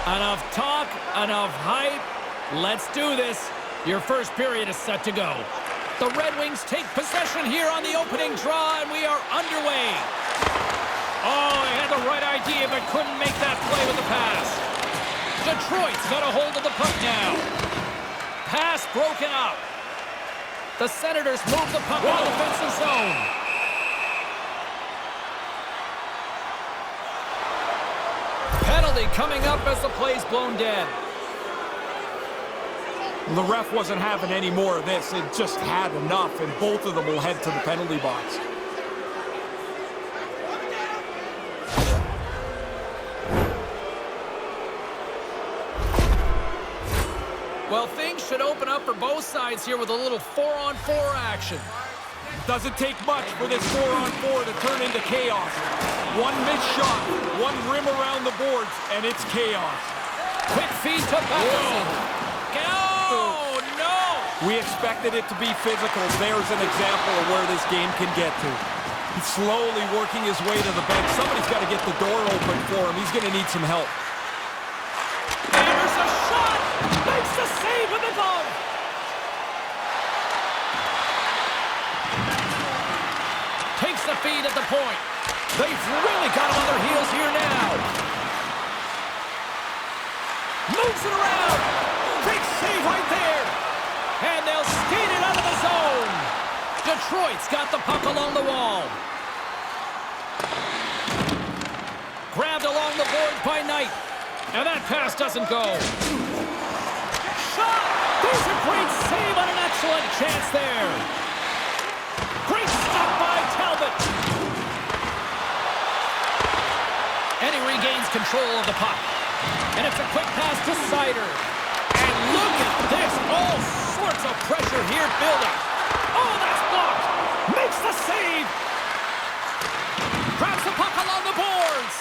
Enough talk, enough hype. Let's do this. Your first period is set to go. The Red Wings take possession here on the opening draw, and we are underway. Oh, he had the right idea, but couldn't make that play with the pass. Detroit's got a hold of the puck now. Pass broken up. The Senators move the puck in the defensive zone. Penalty coming up as the play's blown dead. The ref wasn't having any more of this. It just had enough, and both of them will head to the penalty box. Well, things should open up for both sides here with a little 4-on-4 action. Doesn't take much for this 4-on-4 to turn into chaos. One missed shot, one rim around the boards, and it's chaos. Quick feed to Buffalo. Oh, no! We expected it to be physical. There's an example of where this game can get to. He's slowly working his way to the bench. Somebody's got to get the door open for him. He's going to need some help. There's a shot! Makes the save with the glove! Takes the feed at the point. They've really got him on their heels here now. Moves it around. Big save right there. And they'll skate it out of the zone. Detroit's got the puck along the wall. Grabbed along the boards by Knight. And that pass doesn't go. Shot! There's a great save on an excellent chance there. Great stop by Talbot. And he regains control of the puck. And it's a quick pass to Sider. And look at this. All sorts of pressure here building. Oh, that's blocked. Makes the save. Grabs the puck along the boards.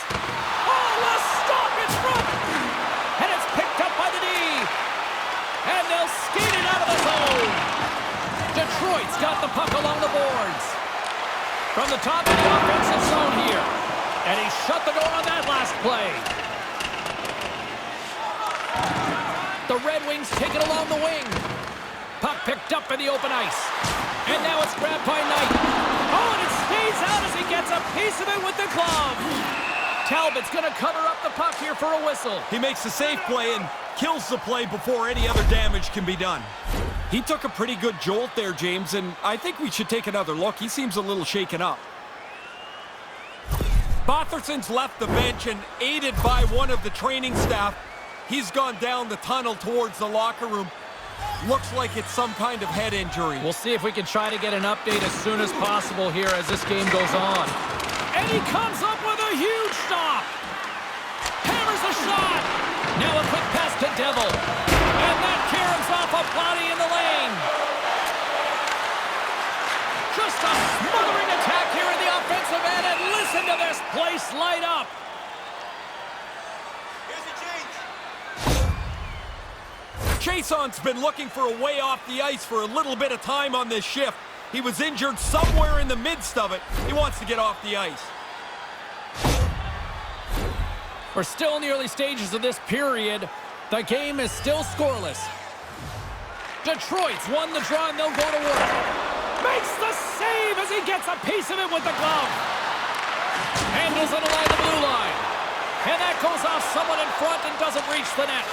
Oh, a stop in front. And it's picked up by the D. And they'll skate it out of the zone. Detroit's got the puck along the boards. From the top of the offensive zone here. And he shut the door on that last play. The Red Wings take it along the wing. Puck picked up in the open ice. And now it's grabbed by Knight. Oh, and it stays out as he gets a piece of it with the glove. Talbot's going to cover up the puck here for a whistle. He makes the safe play and kills the play before any other damage can be done. He took a pretty good jolt there, James, and I think we should take another look. He seems a little shaken up. Botherson's left the bench, and aided by one of the training staff, he's gone down the tunnel towards the locker room. Looks like it's some kind of head injury. We'll see if we can try to get an update as soon as possible here as this game goes on. And he comes up with a huge stop. Hammers a shot. Now a quick pass to Devil. And that caroms off a body in the lane. Just a smothering attack here in the offensive end. And listen to this place light up. Chason's been looking for a way off the ice for a little bit of time on this shift. He was injured somewhere in the midst of it. He wants to get off the ice. We're still in the early stages of this period. The game is still scoreless. Detroit's won the draw and they'll go to work. Makes the save as he gets a piece of it with the glove. Handles it along the blue line. And that goes off someone in front and doesn't reach the net.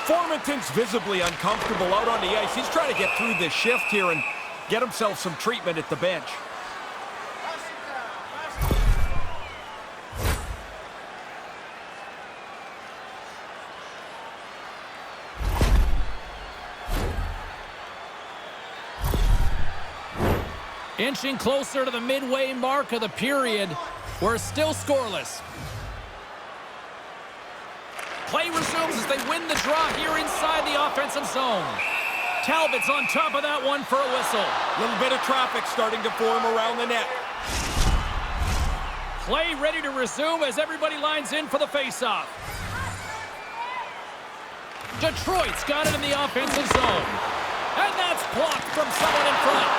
Formanton's visibly uncomfortable out on the ice. He's trying to get through this shift here and get himself some treatment at the bench. Inching closer to the midway mark of the period. We're still scoreless. Play resumes as they win the draw here inside the offensive zone. Talbot's on top of that one for a whistle. A little bit of traffic starting to form around the net. Play ready to resume as everybody lines in for the faceoff. Detroit's got it in the offensive zone. And that's blocked from someone in front.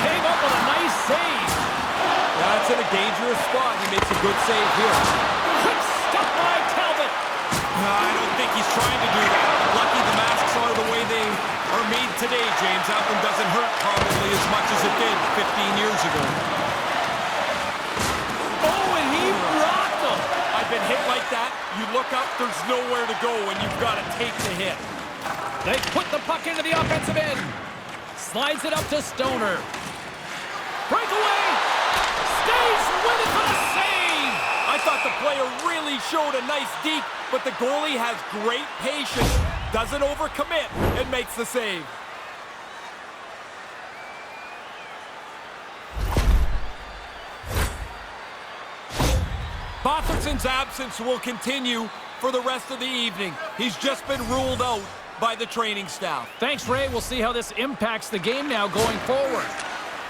Came up with a nice save. That's in a dangerous spot. He makes a good save here. Quick stop by Talbot. I don't think he's trying to do that. Lucky the masks are the way they are made today, James. That one doesn't hurt probably as much as it did 15 years ago. Oh, and he rocked him. I've been hit like that. You look up, there's nowhere to go, and you've got to take the hit. They put the puck into the offensive end. Slides it up to Stoner. Breakaway. Stays with it for the save. I thought the player really showed a nice deke, but the goalie has great patience, doesn't overcommit, and makes the save. Botherson's absence will continue for the rest of the evening. He's just been ruled out by the training staff. Thanks, Ray. We'll see how this impacts the game now going forward.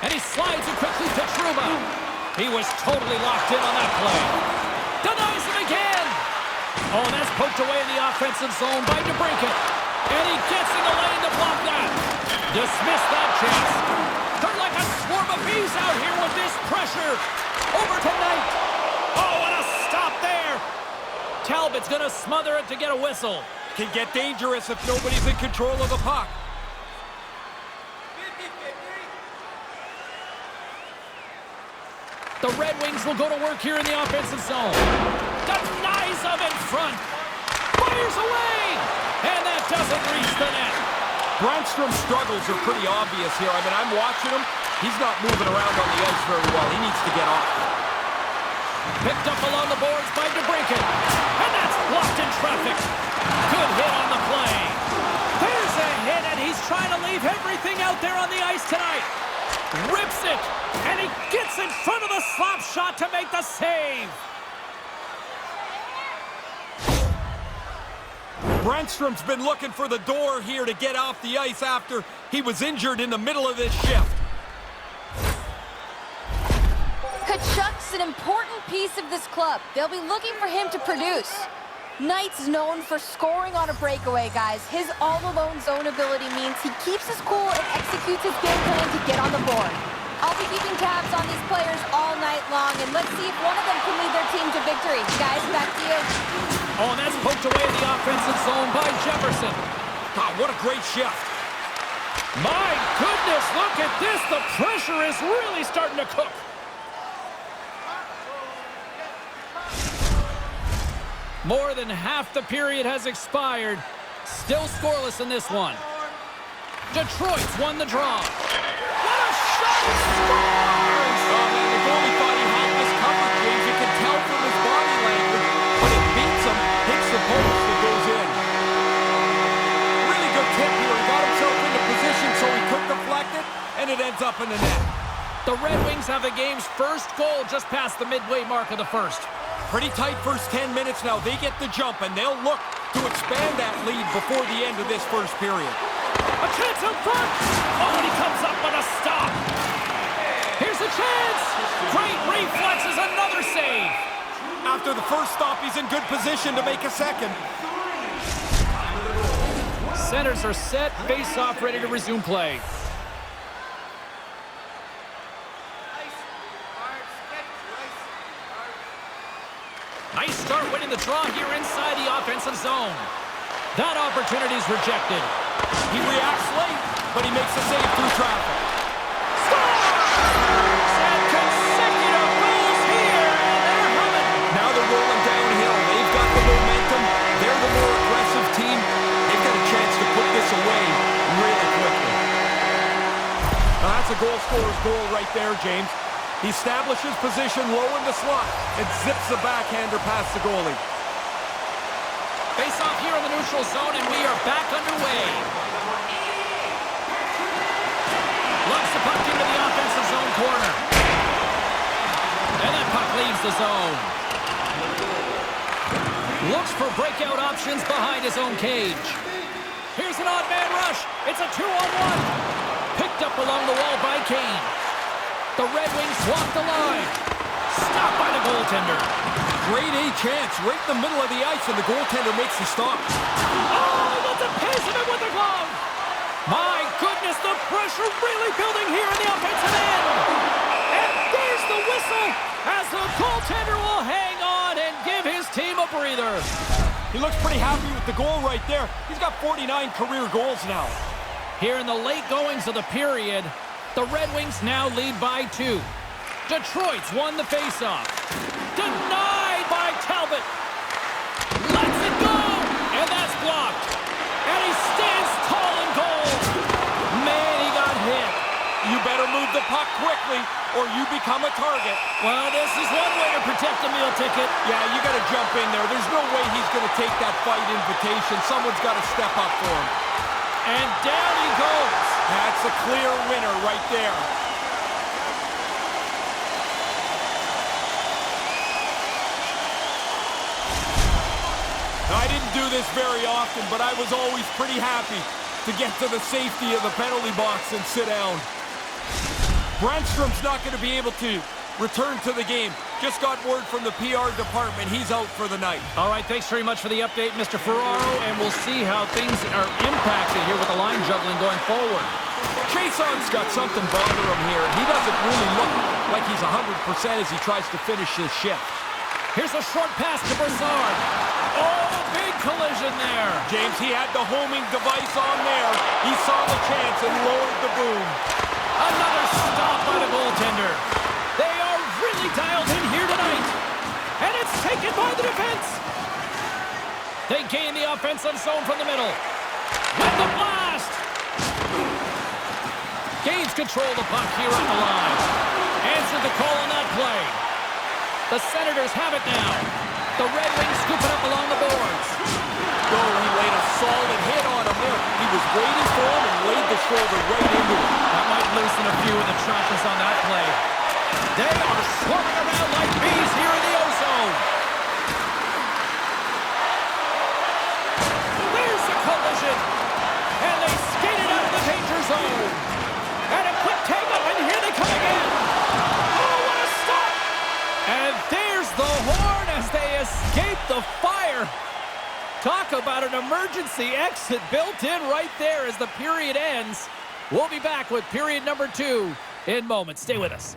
And he slides it quickly to Trouba. He was totally locked in on that play. Denies him again. Oh, that's poked away in the offensive zone by DeBrincat. And he gets in the lane to block that. Dismiss that chance. They're like a swarm of bees out here with this pressure. Over to Knight. Oh, and a stop there. Talbot's going to smother it to get a whistle. Can get dangerous if nobody's in control of the puck. The Red Wings will go to work here in the offensive zone. Denies him in front. Fires away. And that doesn't reach the net. Brandstrom's struggles are pretty obvious here. I mean, I'm watching him. He's not moving around on the ice very well. He needs to get off. Picked up along the boards by DeBrincat. And that's blocked in traffic. Good hit on the play. There's a hit, and he's trying to leave everything out there on the ice tonight. Rips it, and he gets in front of the slap shot to make the save. Brandstrom's been looking for the door here to get off the ice after he was injured in the middle of this shift. Tkachuk's an important piece of this club. They'll be looking for him to produce. Knight's known for scoring on a breakaway, guys. His all-alone zone ability means he keeps his cool and executes his game plan to get on the board. I'll be keeping tabs on these players all night long, and let's see if one of them can lead their team to victory. Guys, back to you. Oh, and that's poked away in the offensive zone by Jefferson. God, what a great shift. My goodness, look at this. The pressure is really starting to cook. More than half the period has expired. Still scoreless in this one. Detroit's won the draw. What a shot! He scores! Oh, man, the goalie thought he had this covered, James. You can tell from his body language. When it beats him, hits the post, it goes in. Really good tip here. He got himself into position so he could deflect it, and it ends up in the net. The Red Wings have the game's first goal just past the midway mark of the first. Pretty tight first 10 minutes now. They get the jump, and they'll look to expand that lead before the end of this first period. A chance up front! Oh, and he comes up with a stop. Here's a chance! Great reflexes, another save! After the first stop, he's in good position to make a second. Centers are set, face-off ready to resume play. Nice start winning the draw here inside the offensive zone. That opportunity's rejected. He reacts late, but he makes a save through traffic. Scores! And consecutive goals here, and they're humming. Now they're rolling downhill. They've got the momentum. They're the more aggressive team. They've got a chance to put this away really quickly. Now that's a goal scorer's goal right there, James. He establishes position low in the slot and zips the backhander past the goalie. Face off here in the neutral zone, and we are back underway. Lumps the puck into the offensive zone corner. And that puck leaves the zone. Looks for breakout options behind his own cage. Here's an odd man rush. It's a 2-on-1. Picked up along the wall by Kane. The Red Wings walk the line. Stopped by the goaltender. Great A chance right in the middle of the ice, and the goaltender makes the stop. Oh, that's a pace of it with the glove. My goodness, the pressure really building here in the offensive end. And there's the whistle as the goaltender will hang on and give his team a breather. He looks pretty happy with the goal right there. He's got 49 career goals now. Here in the late goings of the period, the Red Wings now lead by 2. Detroit's won the faceoff. Denied by Talbot. Lets it go, and that's blocked. And he stands tall in goal. Man, he got hit. You better move the puck quickly, or you become a target. Well, this is one way to protect the meal ticket. Yeah, you got to jump in there. There's no way he's going to take that fight invitation. Someone's got to step up for him. And down he goes. That's a clear winner right there. Now, I didn't do this very often, but I was always pretty happy to get to the safety of the penalty box and sit down. Brandstrom's not going to be able to return to the game. Just got word from the PR department. He's out for the night. All right, thanks very much for the update, Mr. Ferraro, and we'll see how things are impacted here with the line juggling going forward. Jason's got something bother him here. He doesn't really look like he's 100% as he tries to finish his shift. Here's a short pass to Brassard. Oh, big collision there. James, he had the homing device on there. He saw the chance and lowered the boom. Another stop by the goaltender. They are really dialed in here tonight. And it's taken by the defense. They gain the offensive zone from the middle. With the blast. Gains control of the puck here on the line. Answered the call on that play. The Senators have it now. The Red Wings scoop it up along the boards. Oh, he laid a solid hit on him there. He was waiting for him and laid the shoulder right into him. That might loosen a few of the choppers on that play. They are swarming around like bees here in the O-zone. There's the collision. And they skate it out of the danger zone. And a quick tag up, and here they come again. Oh, what a stop. And there's the horn as they escape the fire. Talk about an emergency exit built in right there as the period ends. We'll be back with period number 2 in moments. Stay with us.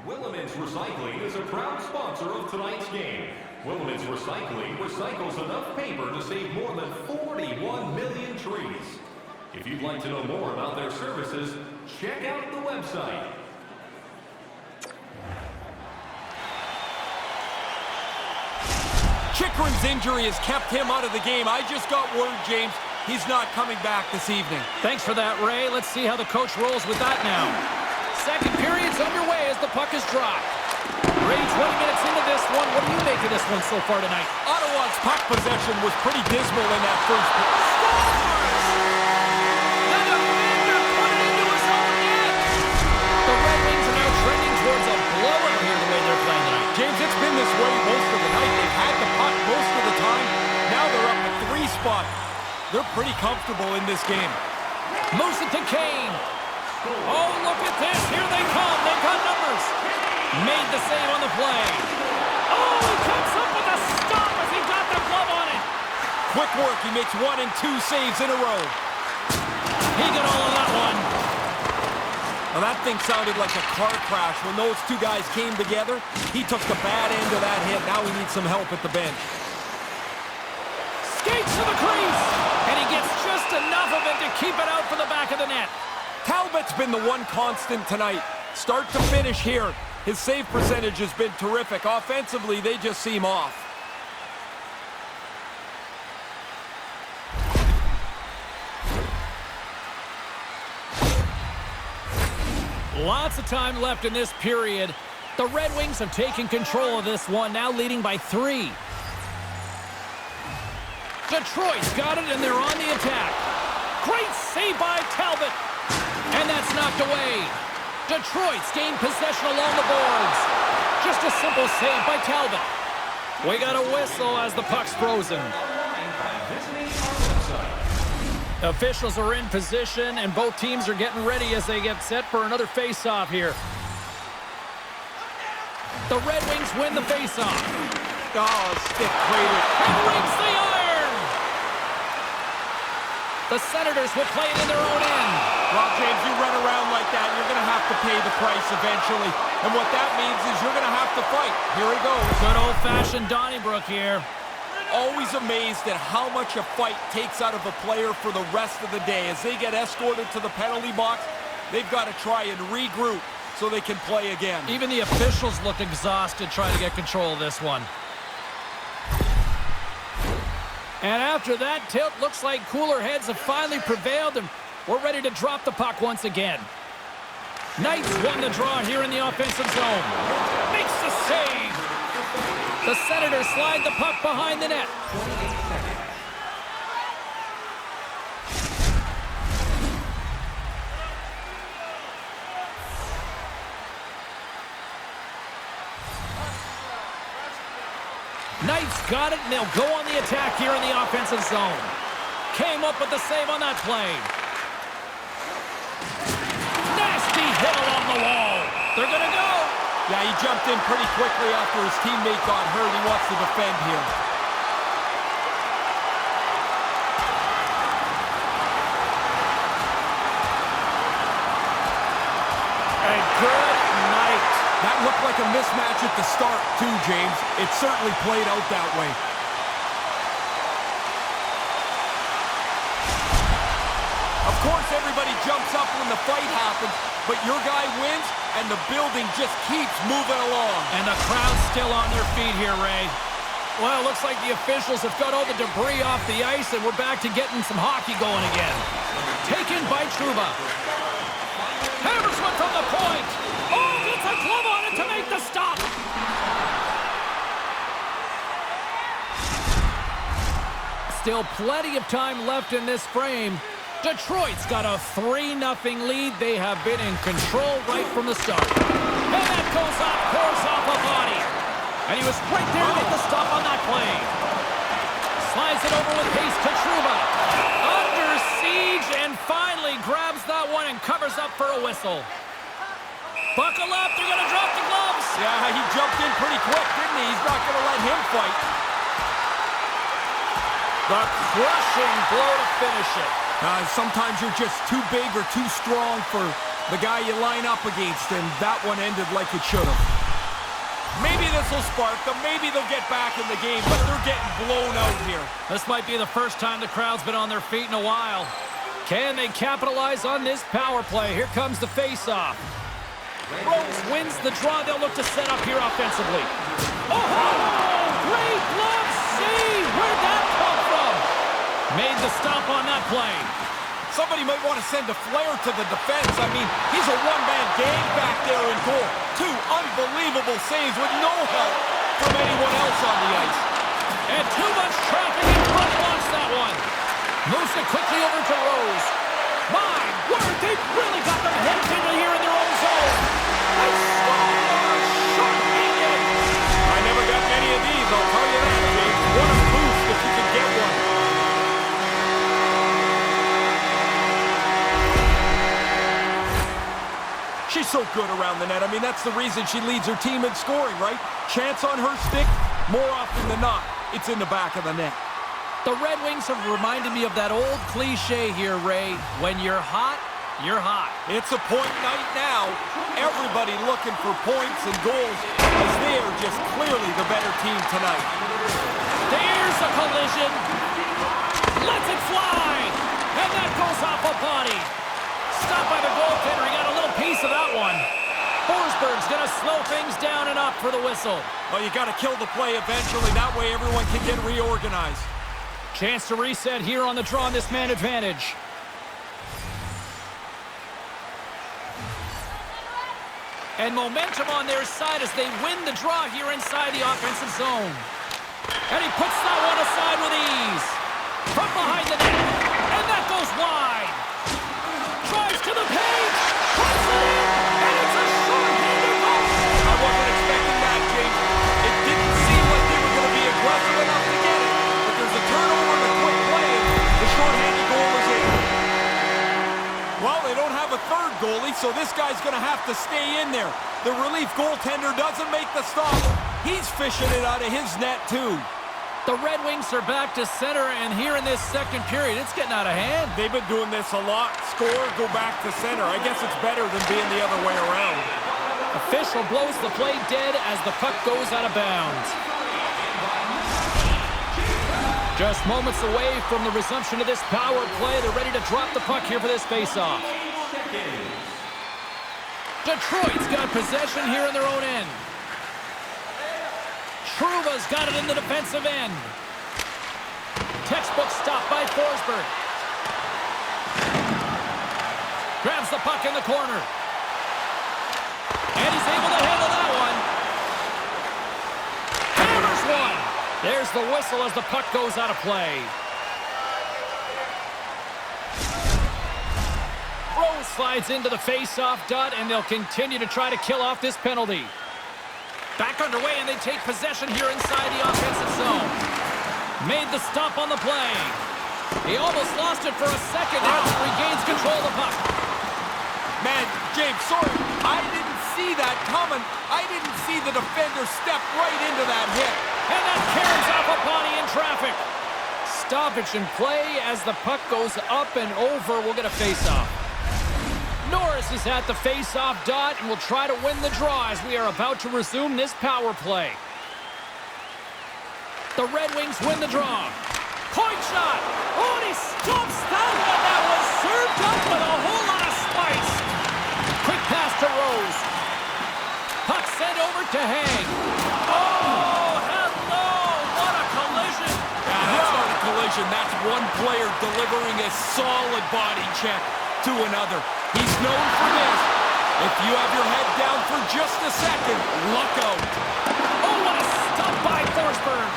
Willemins Recycling is a proud sponsor of tonight's game. Willemins Recycling recycles enough paper to save more than 41 million trees. If you'd like to know more about their services, check out the website. Chikrin's injury has kept him out of the game. I just got word, James, he's not coming back this evening. Thanks for that, Ray. Let's see how the coach rolls with that now. Second period's underway as the puck is dropped. Ray, 20 minutes into this one. What do you make of this one so far tonight? Ottawa's puck possession was pretty dismal in that first period. The defender put it into his own net. The Red Wings are now trending towards a blowout here the way they're playing tonight. James, it's been this way most of the night. They've had the puck most of the time. Now they're up a 3 spot. They're pretty comfortable in this game. Moves it to Kane. Oh, look at this. Here they come. They've got numbers. Made the save on the play. Oh, he comes up with a stop as he got the glove on it. Quick work. He makes 1 and 2 saves in a row. He got all of that one. Now that thing sounded like a car crash when those two guys came together. He took the bad end of that hit. Now he needs some help at the bench. Skates to the crease. And he gets just enough of it to keep it out from the back of the net. Talbot's been the one constant tonight. Start to finish here. His save percentage has been terrific. Offensively, they just seem off. Lots of time left in this period. The Red Wings have taken control of this one, now leading by 3. Detroit's got it, and they're on the attack. Great save by Talbot. And that's knocked away. Detroit's gained possession along the boards. Just a simple save by Talbot. We got a whistle as the puck's frozen. Officials are in position, and both teams are getting ready as they get set for another face-off here. The Red Wings win the face-off. Oh, stick crater. And rings the iron! The Senators will play it in their own end. Well, James, you run around like that, you're going to have to pay the price eventually. And what that means is you're going to have to fight. Here he goes. Good old-fashioned Donnybrook here. always amazed at how much a fight takes out of a player for the rest of the day. As they get escorted to the penalty box, they've got to try and regroup so they can play again. Even the officials look exhausted trying to get control of this one. And after that tilt, looks like cooler heads have finally prevailed, and we're ready to drop the puck once again. Knights won the draw here in the offensive zone. Makes the save. The Senators slide the puck behind the net. Knights got it, and they'll go on the attack here in the offensive zone. Came up with the save on that play. Nasty hit along the wall. They're going to go. Yeah, he jumped in pretty quickly after his teammate got hurt. He wants to defend here. And good night. That looked like a mismatch at the start, too, James. It certainly played out that way. Of course, everybody jumps up when the fight happens, but your guy wins, and the building just keeps moving along. And the crowd's still on their feet here, Ray. Well, it looks like the officials have got all the debris off the ice, and we're back to getting some hockey going again. Taken by Trouba. Hammers one from the point. Oh, gets a glove on it to make the stop. Still plenty of time left in this frame. Detroit's got a 3-0 lead. They have been in control right from the start. And that goes off, course off a body. And he was right there to make the stop on that play. Slides it over with pace to Trouba. Under siege, and finally grabs that one and covers up for a whistle. Buckle up, they're going to drop the gloves. Yeah, he jumped in pretty quick, didn't he? He's not going to let him fight. The crushing blow to finish it. Sometimes you're just too big or too strong for the guy you line up against, and that one ended like it should have. Maybe this will spark them. Maybe they'll get back in the game, but they're getting blown out here. This might be the first time the crowd's been on their feet in a while. Can they capitalize on this power play? Here comes the face-off. Rose wins the draw. They'll look to set up here offensively. Oh, great glove save! Where'd that come from? Made the stop on that play. Somebody might want to send a flare to the defense. I mean, he's a one-man gang back there in goal. 2 unbelievable saves with no help from anyone else on the ice. And too much traffic in front, wants that one. Moves it quickly over to Rose. My word, they've really got them headed into here in their own zone. They score! Short-handed! I never got many of these, I'll tell you that, James. What a boost if you can get one. She's so good around the net. I mean, that's the reason she leads her team in scoring, right? Chance on her stick, more often than not, it's in the back of the net. The Red Wings have reminded me of that old cliche here, Ray. When you're hot, you're hot. It's a point night now. Everybody looking for points and goals as they are just clearly the better team tonight. There's a collision. Lets it fly. And that goes off a body. Stopped by the goaltender. He got a little piece of that one. Forsberg's going to slow things down and up for the whistle. Well, you got to kill the play eventually. That way everyone can get reorganized. Chance to reset here on the draw on this man advantage. And momentum on their side as they win the draw here inside the offensive zone. And he puts that one aside with ease. From behind the net. And that goes wide. Drives to the page. Puts it in. And it's a short-handed goal. I wasn't expecting that, James. It didn't seem like they were going to be aggressive enough to get it. But there's a turnover and a quick play. The short-handed goal is in. Well, they don't have a third goalie, so this guy's going to have to stay in there. The relief goaltender doesn't make the stop. He's fishing it out of his net, too. The Red Wings are back to center, and here in this second period, it's getting out of hand. They've been doing this a lot. Score, go back to center. I guess it's better than being the other way around. Official blows the play dead as the puck goes out of bounds. Just moments away from the resumption of this power play. They're ready to drop the puck here for this faceoff. Detroit's got possession here in their own end. Trouba's got it in the defensive end. Textbook stop by Forsberg. Grabs the puck in the corner. And he's able to handle that one. Hammers one. There's the whistle as the puck goes out of play. Rose slides into the face-off dot, and they'll continue to try to kill off this penalty. Back underway, and they take possession here inside the offensive zone. Made the stop on the play. He almost lost it for a second. Now he regains control of the puck. Man, James, sorry, I didn't see that coming. I didn't see the defender step right into that hit. And that carries off a body in traffic. Stoppage in play as the puck goes up and over. We'll get a face-off. Norris is at the face-off dot and will try to win the draw as we are about to resume this power play. The Red Wings win the draw. Point shot. Oh, and he stops that one. That was served up with a whole lot of spice. Quick pass to Rose. Puck sent over to Hang. Oh, hello. What a collision. That's not a collision. That's one player delivering a solid body check to another. He's known for this. If you have your head down for just a second, look out. Oh, what a stop by Forsberg.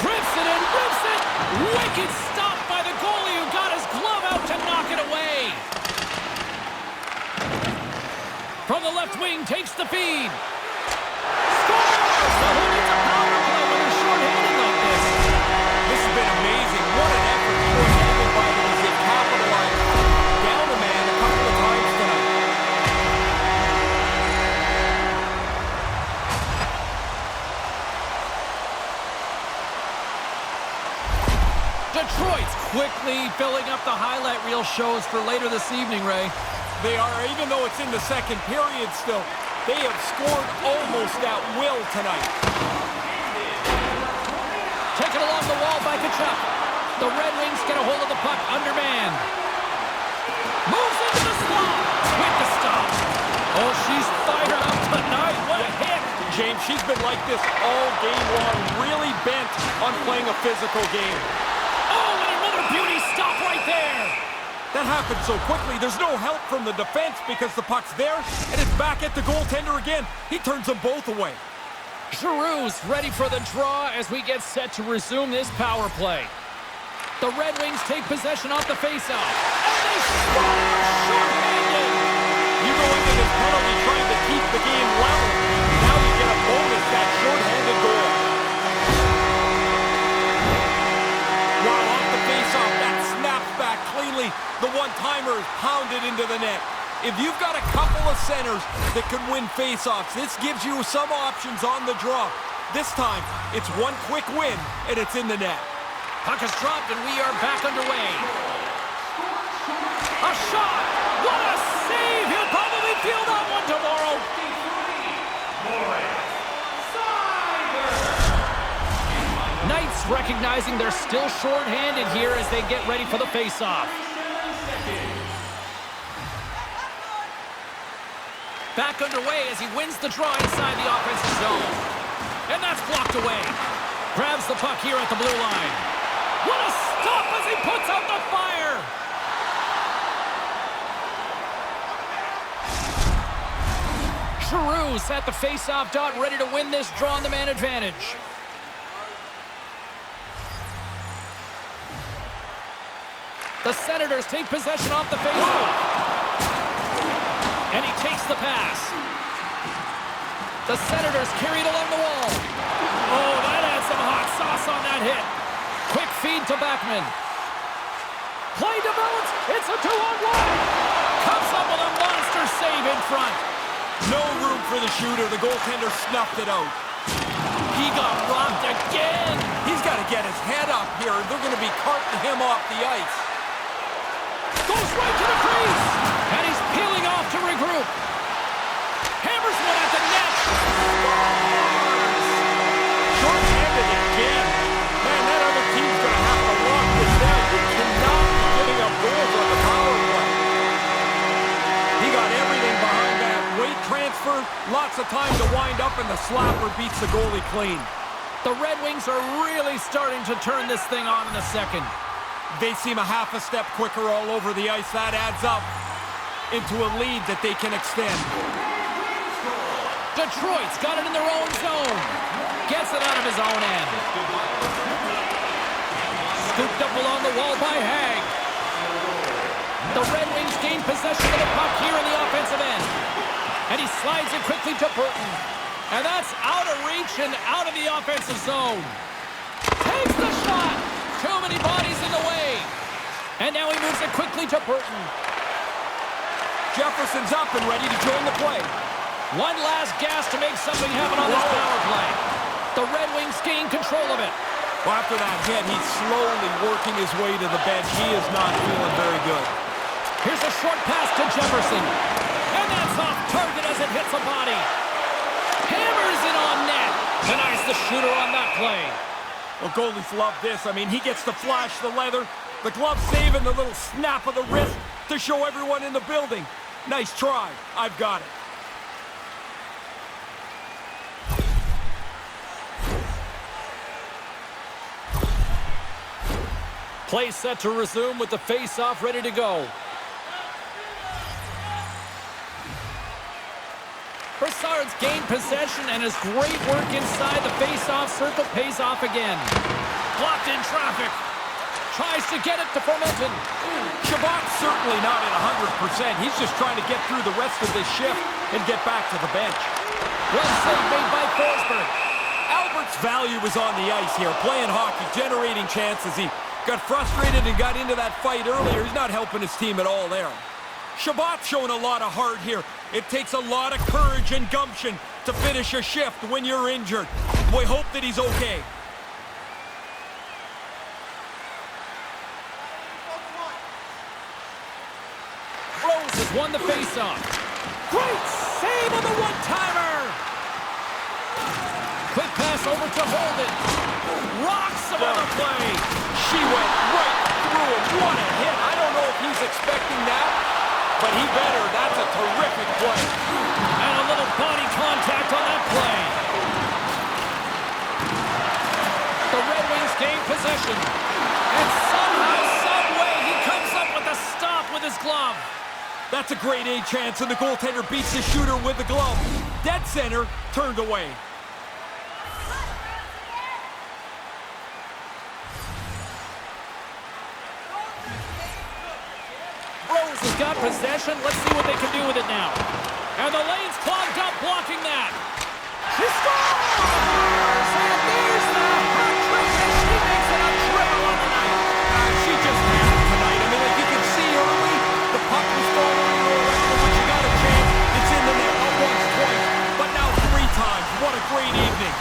Grips it and rips it. Wicked stop by the goalie who got his glove out to knock it away. From the left wing, takes the feed. Scores! The Who needs a power play when they're short-handed like this? This has been amazing. What an effort short-handed by them as they capitalized. Down a man a couple of times tonight. Detroit's quickly filling up the highlight reel shows for later this evening, Ray. They are, even though it's in the second period still, they have scored almost at will tonight. Taken along the wall by Kachuk. The Red Wings get a hold of the puck, undermanned. Moves into the slot. With the stop. Oh, she's fired up tonight. What a hit. James, she's been like this all game long, really bent on playing a physical game. Oh, and another beauty stop right there. That happened so quickly, there's no help from the defense because the puck's there, and it's back at the goaltender again. He turns them both away. Giroux's ready for the draw as we get set to resume this power play. The Red Wings take possession off the faceoff. And they score short-handed. You go into this penalty trying to keep the game level. Now you get a bonus, that short-handed goal. While off the faceoff, that snaps back cleanly. The one-timer is pounded into the net. If you've got a couple of centers that can win faceoffs, this gives you some options on the draw. This time, it's one quick win, and it's in the net. Puck is dropped, and we are back underway. A shot! What a save! He'll probably feel that one tomorrow. Knights recognizing they're still short-handed here as they get ready for the face-off. Back underway as he wins the draw inside the offensive zone. And that's blocked away. Grabs the puck here at the blue line. What a stop as he puts out the fire! Giroux's at the face-off dot, ready to win this draw on the man advantage. The Senators take possession off the face-off. And he takes the pass. The Senators carry it along the wall. Oh, that adds some hot sauce on that hit. Quick feed to Backman. Play develops. It's a 2-on-1. Comes up with a monster save in front. No room for the shooter. The goaltender snuffed it out. He got robbed again. He's got to get his head up here. They're going to be carting him off the ice. Goes right to the crease. And he's peeling off to regroup. Hammers one at the net. Short-handed again. Man, that other team's going to slapper, lots of time to wind up, and the slapper beats the goalie clean. The Red Wings are really starting to turn this thing on in the second. They seem a half a step quicker all over the ice. That adds up into a lead that they can extend. Detroit's got it in their own zone. Gets it out of his own end. Scooped up along the wall by Hag. The Red Wings gain possession of the puck here in the offensive end. And he slides it quickly to Burton. And that's out of reach and out of the offensive zone. Takes the shot. Too many bodies in the way. And now he moves it quickly to Burton. Jefferson's up and ready to join the play. One last gas to make something happen on this power play. The Red Wings gain control of it. Well, after that hit, he's slowly working his way to the bench. He is not feeling very good. Here's a short pass to Jefferson. And that's off target as it hits a body. Hammers it on net. Denies the shooter on that play. Well, goalies love this. I mean, he gets to flash the leather, the glove save, and the little snap of the wrist to show everyone in the building. Nice try. I've got it. Play set to resume with the face-off ready to go. Brassard's gained possession, and his great work inside the face-off circle pays off again. Blocked in traffic. Tries to get it to Formenton. Chabot's certainly not at 100%. He's just trying to get through the rest of this shift and get back to the bench. Well save made by Forsberg. Albert's value is on the ice here, playing hockey, generating chances. He got frustrated and got into that fight earlier. He's not helping his team at all there. Chabot's showing a lot of heart here. It takes a lot of courage and gumption to finish a shift when you're injured. We hope that he's okay. Rose has won the faceoff. Great save on the one-timer. Quick pass over to Holden. Rocks him on the play. She went right through him. What a hit. I don't know if he's expecting that, but he better. That's a terrific play. And a little body contact on that play. The Red Wings gain possession. And somehow, some way, he comes up with a stop with his glove. That's a great A chance, and the goaltender beats the shooter with the glove. Dead center, turned away. Rose has got possession. Let's see what they can do with it now. And the lane's clogged up, blocking that. She scores! And there's the hat trick, and she makes it a triple on the night. She just had it tonight. I mean, like you can see early, the puck was following her around, and when she got a chance, it's in the net, not once, twice, but now 3 times. What a great evening.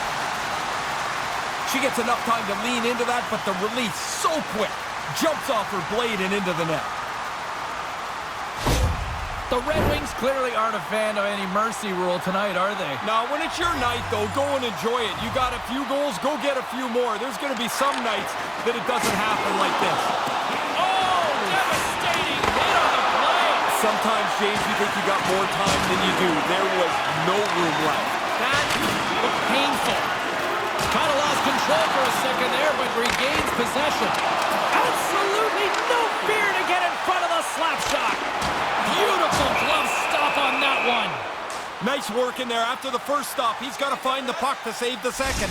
She gets enough time to lean into that, but the release so quick. Jumps off her blade and into the net. The Red Wings clearly aren't a fan of any mercy rule tonight, are they? Now, when it's your night, though, go and enjoy it. You got a few goals, go get a few more. There's going to be some nights that it doesn't happen like this. Oh, devastating hit on the play. Sometimes, James, you think you got more time than you do. There was no room left. That looked painful. Kind of lost control for a second there, but regains possession. Absolutely no fear to get in front of the slap shot. Beautiful glove stop on that one. Nice work in there. After the first stop, he's got to find the puck to save the second.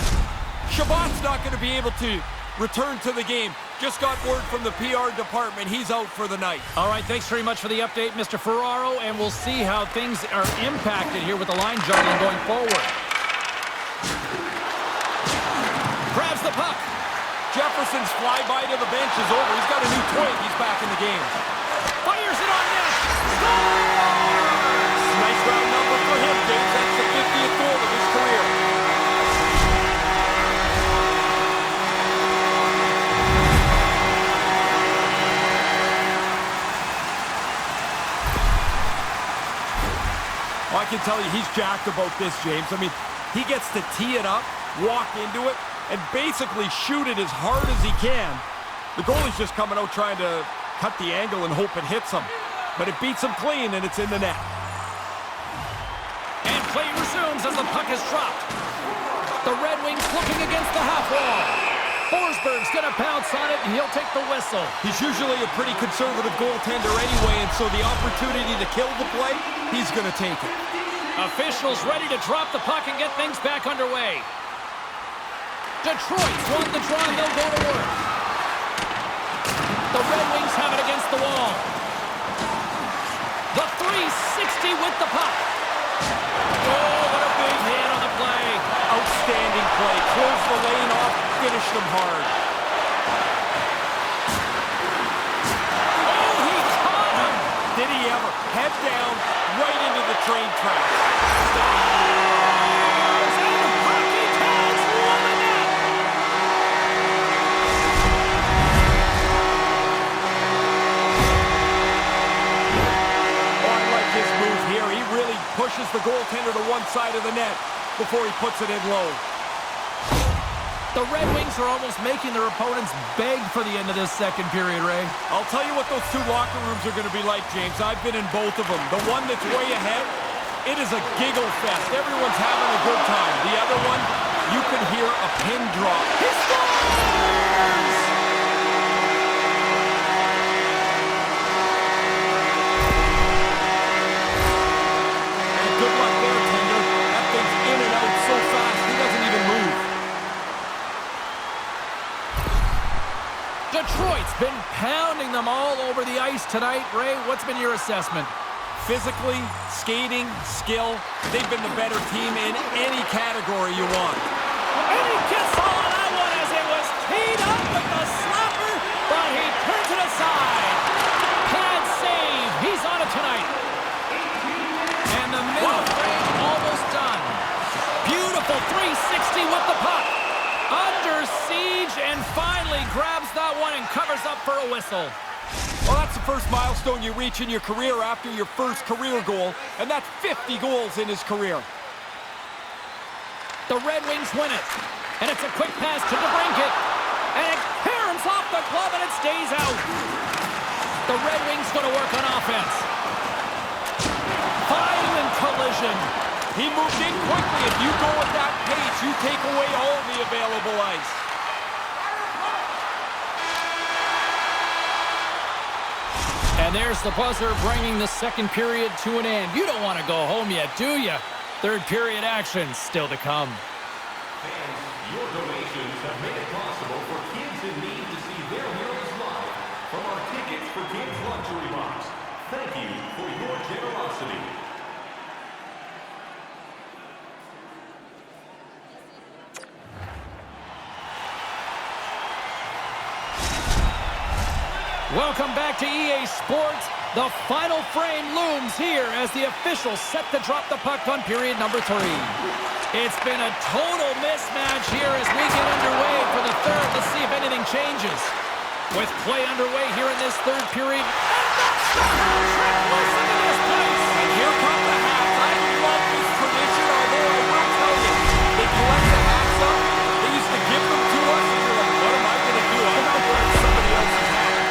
Chabot's not going to be able to return to the game. Just got word from the PR department. He's out for the night. All right, thanks very much for the update, Mr. Ferraro, and we'll see how things are impacted here with the line juggling going forward. Grabs the puck. Jefferson's flyby to the bench is over. He's got a new twig. He's back in the game. Fires it on net. Nice round number for him, James. That's the 50th goal of his career. Well, I can tell you he's jacked about this, James. I mean, he gets to tee it up, walk into it, and basically shoot it as hard as he can. The goalie's just coming out trying to cut the angle and hope it hits him. But it beats him clean, and it's in the net. And play resumes as the puck is dropped. The Red Wings looking against the half wall. Forsberg's going to pounce on it, and he'll take the whistle. He's usually a pretty conservative goaltender anyway, and so the opportunity to kill the play, he's going to take it. Officials ready to drop the puck and get things back underway. Detroit's won the draw, and they'll go to work. The Red Wings have it against the wall. The 360 with the puck. Oh, what a big hit on the play. Outstanding play. Close the lane off, finish them hard. Oh, he caught him. Did he ever? Head down, right into the train tracks. Stars and hockey pads won the net. Oh, I like his move here. He really pushes the goaltender to one side of the net before he puts it in low. The Red Wings are almost making their opponents beg for the end of this second period, Ray. I'll tell you what those two locker rooms are going to be like, James. I've been in both of them. The one that's way ahead, it is a giggle fest. Everyone's having a good time. The other one, you can hear a pin drop. He scores! And good luck there, Tender. That thing's in and out so fast, he doesn't even move. Detroit's been pounding them all over the ice tonight. Ray, what's been your assessment? Physically, skating, skill, they've been the better team in any category you want. And he gets all on that one as it was teed up with the slapper, but he turns it aside. Pad save. He's on it tonight. And the middle frame almost done. Beautiful 360 with the puck. Under siege and finally grabs that one and covers up for a whistle. Well, that's the first milestone you reach in your career after your first career goal, and that's 50 goals in his career. The Red Wings win it, and it's a quick pass to DeBrincat, and it caroms off the glove and it stays out. The Red Wings going to work on offense. Violent collision. He moved in quickly. If you go at that pace, you take away all the available ice. And there's the buzzer bringing the second period to an end. You don't want to go home yet, do you? Third period action still to come. Fans, your donations have made it possible for kids in need to see their heroes live from our Tickets for Kids luxury box. Thank you for your generosity. Welcome back to EA Sports. The final frame looms here as the officials set to drop the puck on period number 3. It's been a total mismatch here as we get underway for the third. Let's see if anything changes. With play underway here in this third period. And that's the hat-trick. Listen to this place. And here come the hats. I love this tradition, although I will tell you, they collect the hats up. They used to give them to us, and you're like, what am I going to do? I'm not wearing somebody else's hat.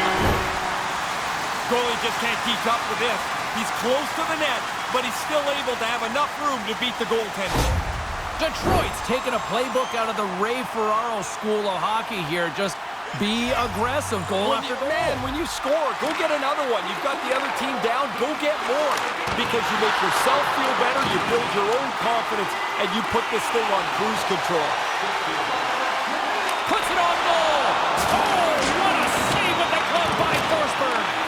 Goalie just can't keep up with this. He's close to the net, but he's still able to have enough room to beat the goaltender. Detroit's taking a playbook out of the Ray Ferraro School of Hockey here. Just be aggressive, goal after goal. Man, when you score, go get another one. You've got the other team down, go get more. Because you make yourself feel better, you build your own confidence, and you put this thing on cruise control. Puts it on goal. Oh, what a save with the glove by Forsberg.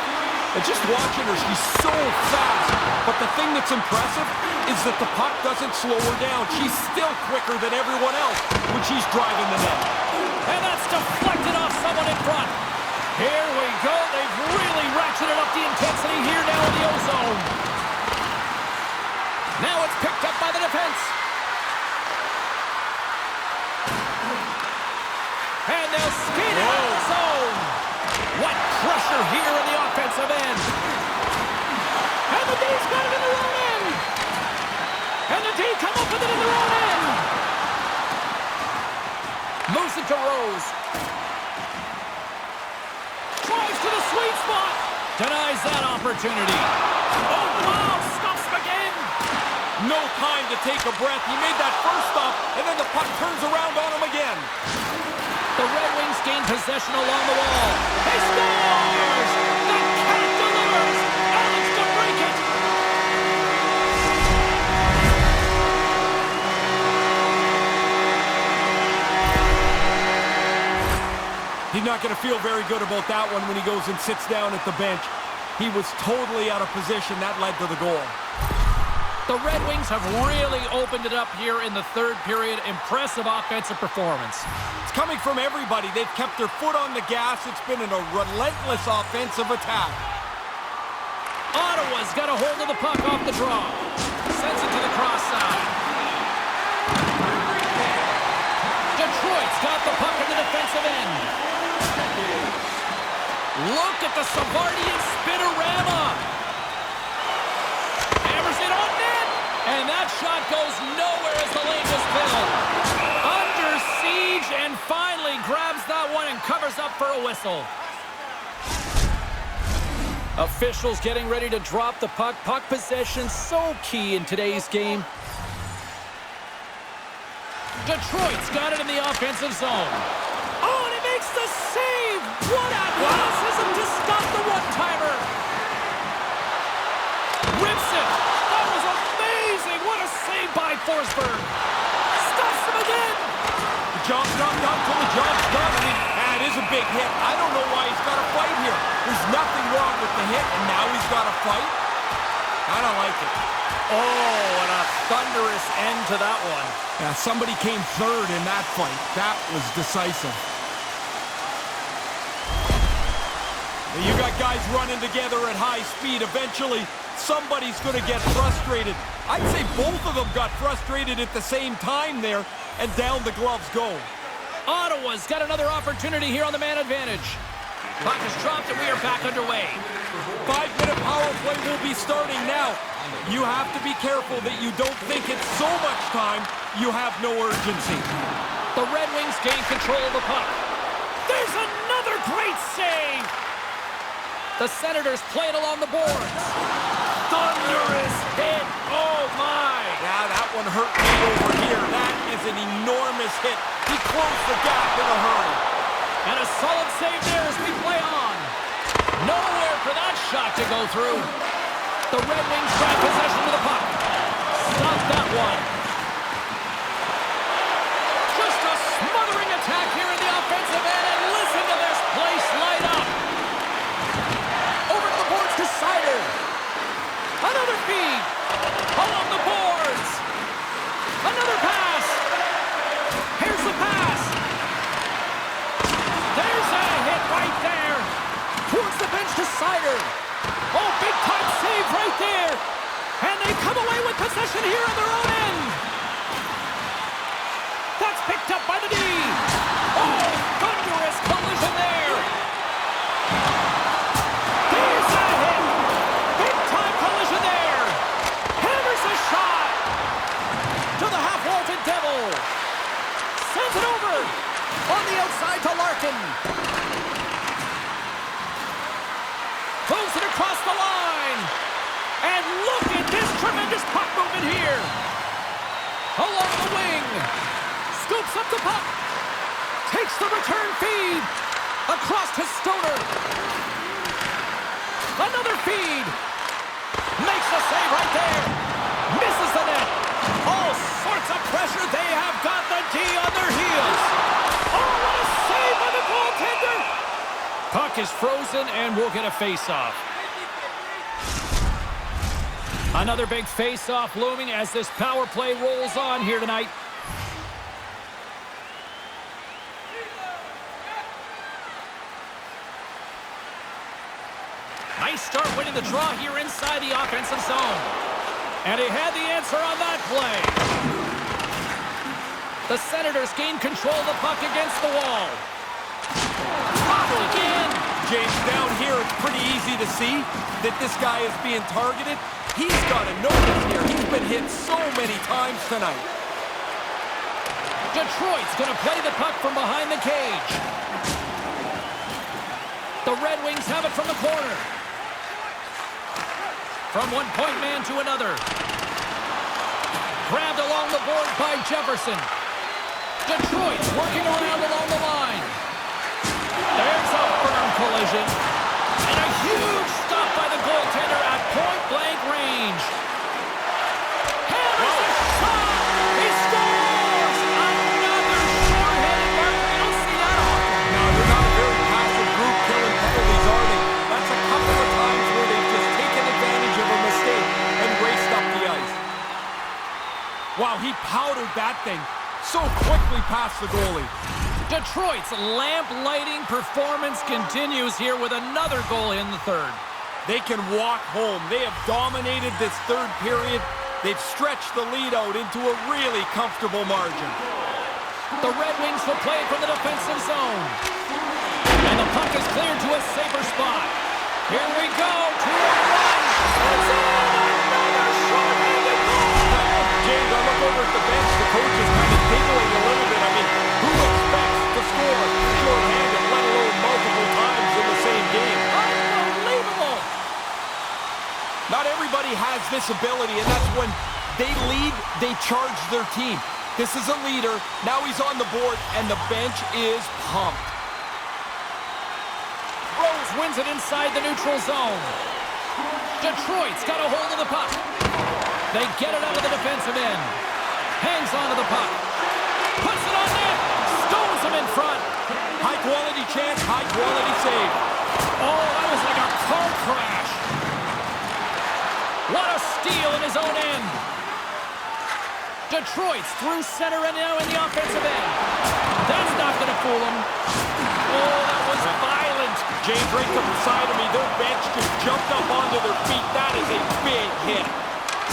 And just watching her, she's so fast. But the thing that's impressive is that the puck doesn't slow her down. She's still quicker than everyone else when she's driving the net. And that's deflected off someone in front. Here we go. They've really ratcheted up the intensity here now in the O-zone. Now it's picked up by the defense. And they'll skate it out of the zone. What pressure here in the offensive end. And the D's got it in their own end. And the D come up with it in their own end. Moves it to Rose. Drives to the sweet spot. Denies that opportunity. Oh, wow. Stuffs again. No time to take a breath. He made that first stop, and then the puck turns around on him again. The Red Wings gain possession along the wall. He scores! The Cat delivers! Alex to break it! He's not going to feel very good about that one when he goes and sits down at the bench. He was totally out of position. That led to the goal. The Red Wings have really opened it up here in the third period. Impressive offensive performance. It's coming from everybody. They've kept their foot on the gas. It's been a relentless offensive attack. Ottawa's got a hold of the puck off the draw. Sends it to the cross side. Detroit's got the puck in the defensive end. Look at the Savardian spinorama. Hammers it on net. And that shot goes nowhere as the lane was filled. Under siege and finally grabs that one and covers up for a whistle. Officials getting ready to drop the puck. Puck possession so key in today's game. Detroit's got it in the offensive zone. Oh, and he makes the save! What athleticism to stop the one-timer! Rips it! That was amazing! What a save by Forsberg! Stuffs him again! The job's not done till the job's done. I mean, it is a big hit. I don't know why he's got to fight here. There's nothing wrong with the hit, and now he's got to fight? I don't like it. Oh, and a thunderous end to that one. Yeah, somebody came third in that fight. That was decisive. You got guys running together at high speed. Eventually, somebody's going to get frustrated. I'd say both of them got frustrated at the same time there, and down the gloves go. Ottawa's got another opportunity here on the man advantage. Puck is dropped and we are back underway. 5-minute power play will be starting now. You have to be careful that you don't think it's so much time you have no urgency. The Red Wings gain control of the puck. There's another great save! The Senators play it along the boards. Thunderous hit! Oh my! Yeah, that one hurt me over here. That is an enormous hit. He closed the gap in a hurry. And a solid save there as we play on. Nowhere for that shot to go through. The Red Wings grab possession of the puck. Stop that one. Just a smothering attack here in the offensive end. And listen to this place light up. Over to the boards to Sider. Another feed. Along the boards. Another pass. Here's the pass. There's a hit right there. Towards the bench to Sider. Oh, big-time save right there. And they come away with possession here on their own end. That's picked up by the D. Oh, thunderous collision there. There's a hit. Big-time collision there. Hammers a shot. To the half-vaulted Devil. Sends it over. On the outside to Larkin. Throws it across the line. And look at this tremendous puck movement here. Along the wing. Scoops up the puck. Takes the return feed. Across to Stoner. Another feed. Makes the save right there. Misses the net. All sorts of pressure. They have got the D on their heels. Oh, what a save by the goaltender. Puck is frozen, and we'll get a face-off. Another big face-off looming as this power play rolls on here tonight. Nice start winning the draw here inside the offensive zone. And he had the answer on that play. The Senators gain control of the puck against the wall. Again. James, down here it's pretty easy to see that this guy is being targeted. He's got to notice here. He's been hit so many times tonight. Detroit's going to play the puck from behind the cage. The Red Wings have it from the corner. From one point man to another. Grabbed along the board by Jefferson. Detroit's working around along the line. There's a firm collision. And a huge stop by the goaltender at point-blank range. Hammers a shot! He scores! Another short-handed mark. We don't see that often. No, they're not a very passive group killing penalties, are they? That's a couple of times where they've just taken advantage of a mistake and raced up the ice. Wow, he powdered that thing so quickly past the goalie. Detroit's lamp-lighting performance continues here with another goal in the third. They can walk home. They have dominated this third period. They've stretched the lead out into a really comfortable margin. The Red Wings will play from the defensive zone. And the puck is cleared to a safer spot. Here we go. 2-on-1. It's in! Another short-handed goal! James, I look over at the bench. The coach is kind of giggling a little bit. I mean, who expects to score short-handed, let alone multiple times in the same game? Unbelievable! Not everybody has this ability, and that's when they lead, they charge their team. This is a leader. Now he's on the board, and the bench is pumped. Rose wins it inside the neutral zone. Detroit's got a hold of the puck. They get it out of the defensive end. Hangs onto the puck. Puts it on net. Stones him in front. High-quality chance, high-quality save. Oh, that was like a car crash. What a steal in his own end. Detroit's through center and now in the offensive end. That's not going to fool him. Oh, that was violent. James, right to the side of me, their bench just jumped up onto their feet. That is a big hit.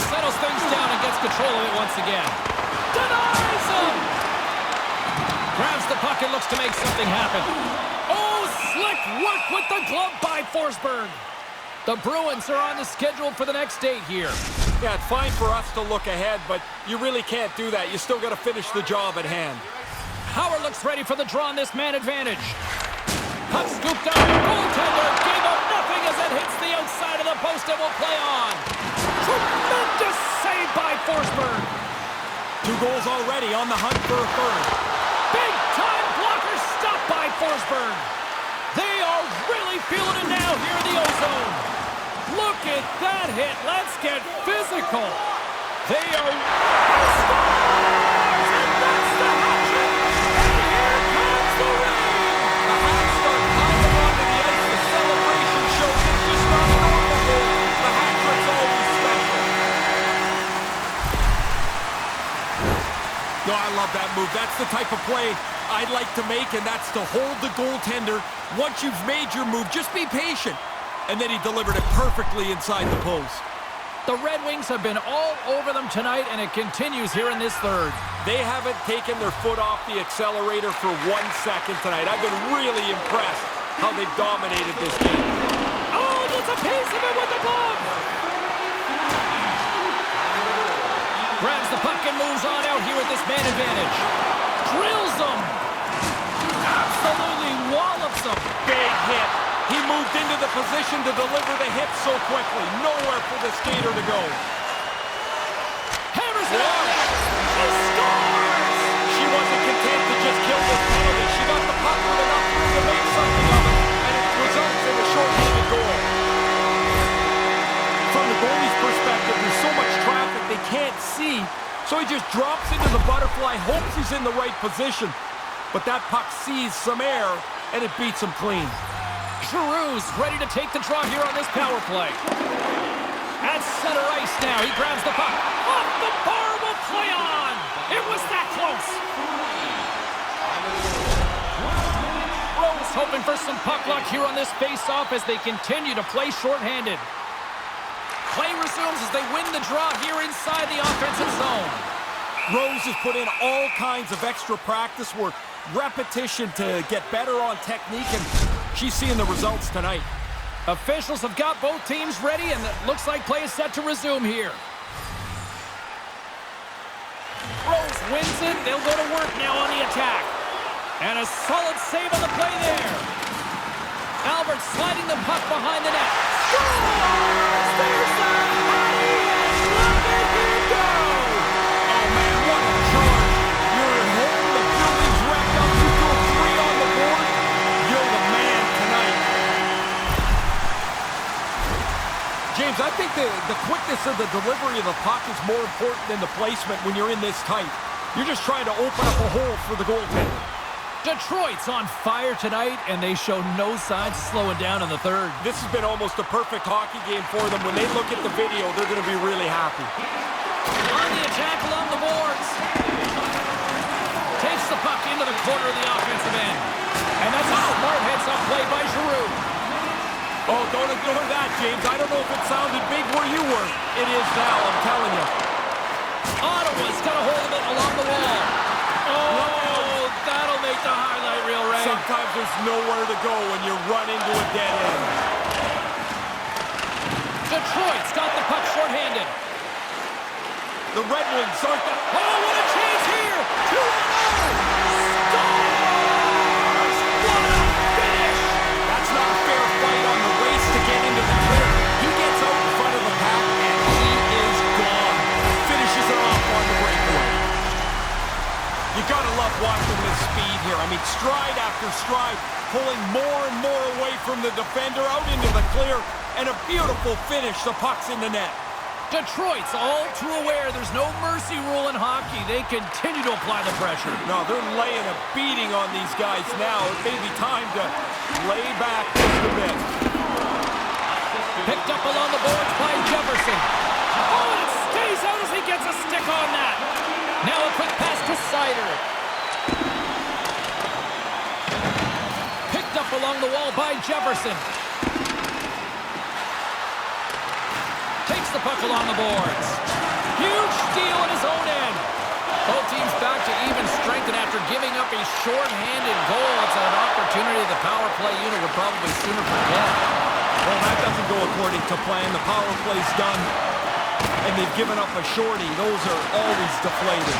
Settles things down and gets control of it once again. Denies him! Grabs the puck and looks to make something happen. Oh, slick work with the glove by Forsberg. The Bruins are on the schedule for the next date here. Yeah, it's fine for us to look ahead, but you really can't do that. You still got to finish the job at hand. Howard looks ready for the draw on this man advantage. Puck scooped up. Goaltender gave up nothing as it hits the outside of the post and will play on. Tremendous save by Forsberg. 2 goals already, on the hunt for a third. Big time blocker stopped by Forsberg. They are really feeling it now here in the O-Zone. Look at that hit. Let's get physical. They are... Scores! And that's the hat-trick! And here comes the ring! The Hats start climbing onto the ice. The celebration shows it's just not a normal goal. The hat-trick's always special. No, I love that move. That's the type of play I'd like to make, and that's to hold the goaltender. Once you've made your move, just be patient. And then he delivered it perfectly inside the post. The Red Wings have been all over them tonight, and it continues here in this third. They haven't taken their foot off the accelerator for 1 second tonight. I've been really impressed how they've dominated this game. Oh, gets a piece of it with the glove. Grabs the puck and moves on out here with this man advantage. Drills him. Absolutely wallops him. Big hit. He moved into the position to deliver the hit so quickly. Nowhere for the skater to go. Hammers it on net. She scores! She wasn't content to just kill this penalty. She got the puck with enough room to make something of it, and it results in a short-handed goal. From the goalie's perspective, there's so much traffic they can't see, so he just drops into the butterfly, hopes he's in the right position, but that puck sees some air, and it beats him clean. Giroux's ready to take the draw here on this power play. At center ice now, he grabs the puck. Off the bar, will play on. It was that close. Rose hoping for some puck luck here on this face-off as they continue to play shorthanded. Play resumes as they win the draw here inside the offensive zone. Rose has put in all kinds of extra practice work, repetition to get better on technique, and she's seeing the results tonight. Officials have got both teams ready, and it looks like play is set to resume here. Rose wins it. They'll go to work now on the attack. And a solid save on the play there. Albert sliding the puck behind the net. Scores! There's the Hattie, and look at him go! James, I think the quickness of the delivery of the puck is more important than the placement when you're in this tight. You're just trying to open up a hole for the goaltender. Detroit's on fire tonight, and they show no signs of slowing down in the third. This has been almost a perfect hockey game for them. When they look at the video, they're going to be really happy. On the attack along the boards. Takes the puck into the corner of the offensive end. And that's a smart heads-up play by Giroux. Oh, don't ignore that, James. I don't know if it sounded big where you were. It is now, I'm telling you. Ottawa's got a hold of it along the wall. Oh, that'll make the highlight reel, Ray. Sometimes there's nowhere to go when you run into a dead end. Detroit's got the puck shorthanded. The Red Wings aren't the... Oh, what a chance here! 2-0! Scores! What a finish! That's not a fair fight on the race to get into the clear. He gets out in front of the pack, and he is gone. Finishes it off on the breakaway. You gotta love watching this speed here. I mean, stride after stride, pulling more and more away from the defender, out into the clear, and a beautiful finish. The puck's in the net. Detroit's all too aware there's no mercy rule in hockey. They continue to apply the pressure. No, they're laying a beating on these guys now. It may be time to lay back just a bit. Picked up along the boards by Jefferson. Oh, and it stays out as he gets a stick on that. Now a quick pass to Sider. Picked up along the wall by Jefferson. Takes the puck along the boards. Huge steal at his own end. Both teams back to even strength, and after giving up a short-handed goal, it's an opportunity the power play unit would probably sooner forget. Well, that doesn't go according to plan. The power play's done, and they've given up a shorty. Those are always deflated.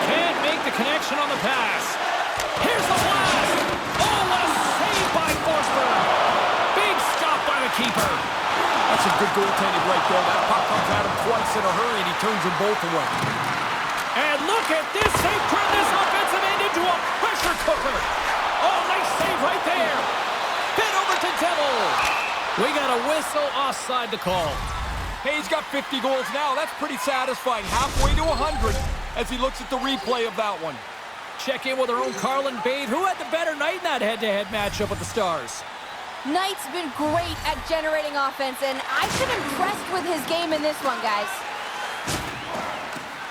Can't make the connection on the pass. Here's the blast. Oh, what a save by Forsberg. Big stop by the keeper. That's some good goaltending right there. That puck comes at him twice in a hurry, and he turns them both away. And look at this save. Turn this offensive end into a pressure cooker. Oh, nice save right there. Bit over to Devil. We got a whistle offside to call. Hey, he's got 50 goals now. That's pretty satisfying. Halfway to 100 as he looks at the replay of that one. Check in with our own Carlin Bade. Who had the better night in that head-to-head matchup with the Stars? Knight's been great at generating offense, and I've been impressed with his game in this one, guys.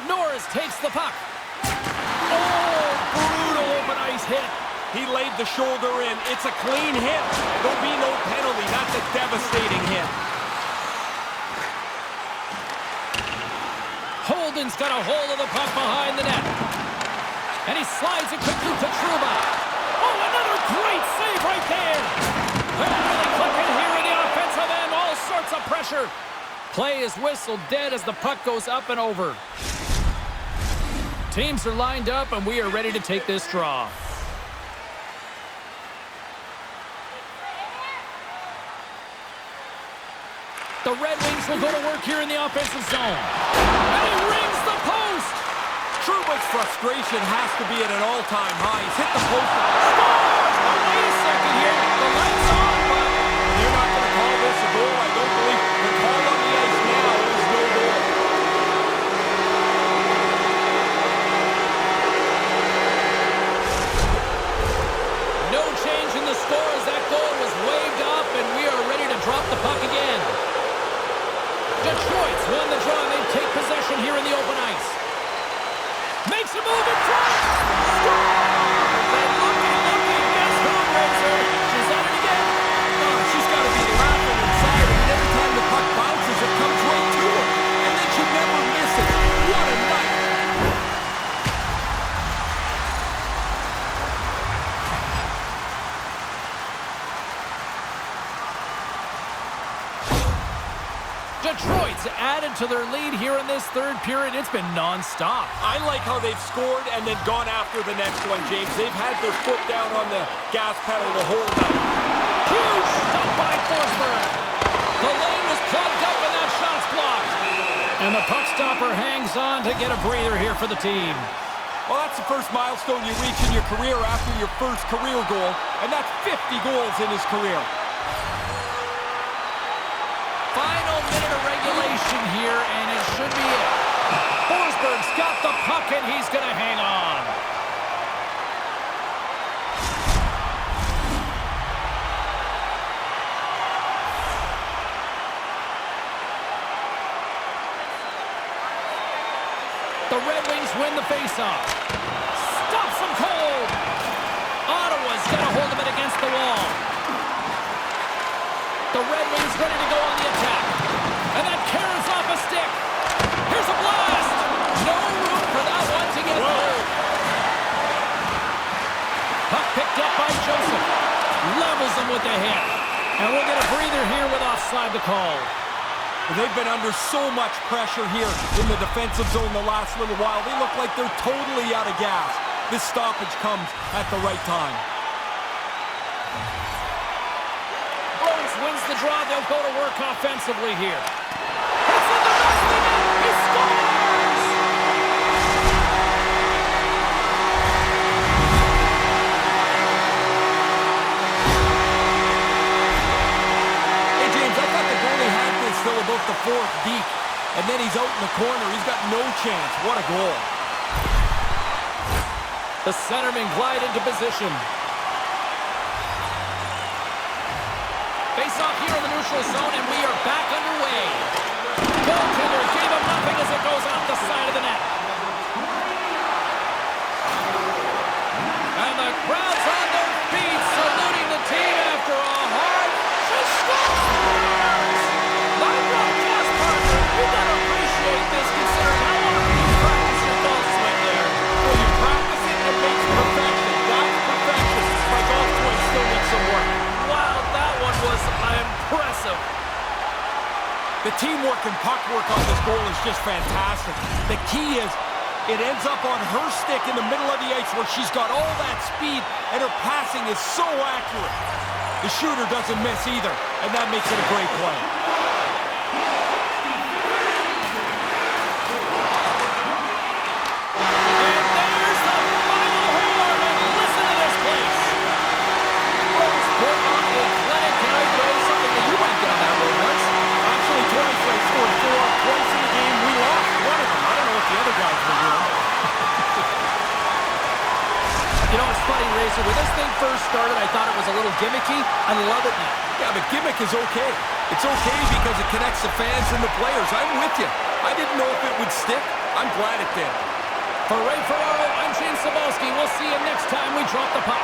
Norris takes the puck. Oh, brutal open ice hit. He laid the shoulder in. It's a clean hit. There'll be no penalty. That's a devastating hit. Holden's got a hold of the puck behind the net. And he slides it quickly to Trouba. Oh, another great save right there. They're really clicking here in the offensive end. All sorts of pressure. Play is whistled dead as the puck goes up and over. Teams are lined up, and we are ready to take this draw. The Red Wings will go to work here in the offensive zone. And he rings the post. Trouba's frustration has to be at an all-time high. He's hit the post. Scores! Oh, wait a second here. The light's on, but You're not going to call this a goal, I don't believe. The call on the ice now is no goal. no change in the score as that goal was waved up, and we are ready to drop the puck again. Detroit's won the draw, and they take possession here in the open ice. Makes a move in front. Scores! And looky, guess who, Razor? She's at it again. Oh, she's got to be laughing inside. And every time the puck bounces, it comes right to her. And then she never misses. What a night. Detroit's added to their lead here in this third period. It's been non-stop. I like how they've scored and then gone after the next one, James. They've had their foot down on the gas pedal the whole night. Huge stop by Forsberg. The lane was plugged up and that shot's blocked. And the puck stopper hangs on to get a breather here for the team. Well, that's the first milestone you reach in your career after your first career goal, and that's 50 goals in his career. Final minute should be it. Forsberg's got the puck, and he's going to hang on. The Red Wings win the faceoff. Stops him cold. Ottawa's got a hold of it against the wall. The Red Wings ready to go on the attack. And that carries off a stick. Here's a blast. No room for that one to get through. Puck picked up by Joseph. Levels him with the hit. And we'll get a breather here with offside the call. They've been under so much pressure here in the defensive zone the last little while. They look like they're totally out of gas. This stoppage comes at the right time. Bruins wins the draw. They'll go to work offensively here. It's in the back of the net. He scores! Hey, James, I thought the goalie had this till about the fourth deep. And then he's out in the corner. He's got no chance. What a goal. The centermen glide into position. Face off here in the neutral zone, and we are back underway. Goaltender gave him nothing as it goes off the side of the net. And the crowd's on their feet, saluting the team after a hard. She scores! My broadcast partner, you gotta appreciate this considering how often you practice your golf swing there. Well, you practice it, it makes perfection. That's perfection. My golf swing still needs some work. Wow, that one was impressive. The teamwork and puck work on this goal is just fantastic. The key is it ends up on her stick in the middle of the ice where she's got all that speed and her passing is so accurate. The shooter doesn't miss either, and that makes it a great play. And there's the final horn, and listen to this place. Rose put on a clinic. Can I throw something that you might get on that road once? Actually, twice I scored 4 twice in the game. We lost one of them. I don't know what the other guys were doing. You know, it's funny, Razor. When this thing first started, I thought it was a little gimmicky. I love it now. Yeah, but gimmick is okay. It's okay because it connects the fans and the players. I'm with you. I didn't know if it would stick. I'm glad it did. For Ray Ferraro, I'm James Cebulski. We'll see you next time we drop the puck.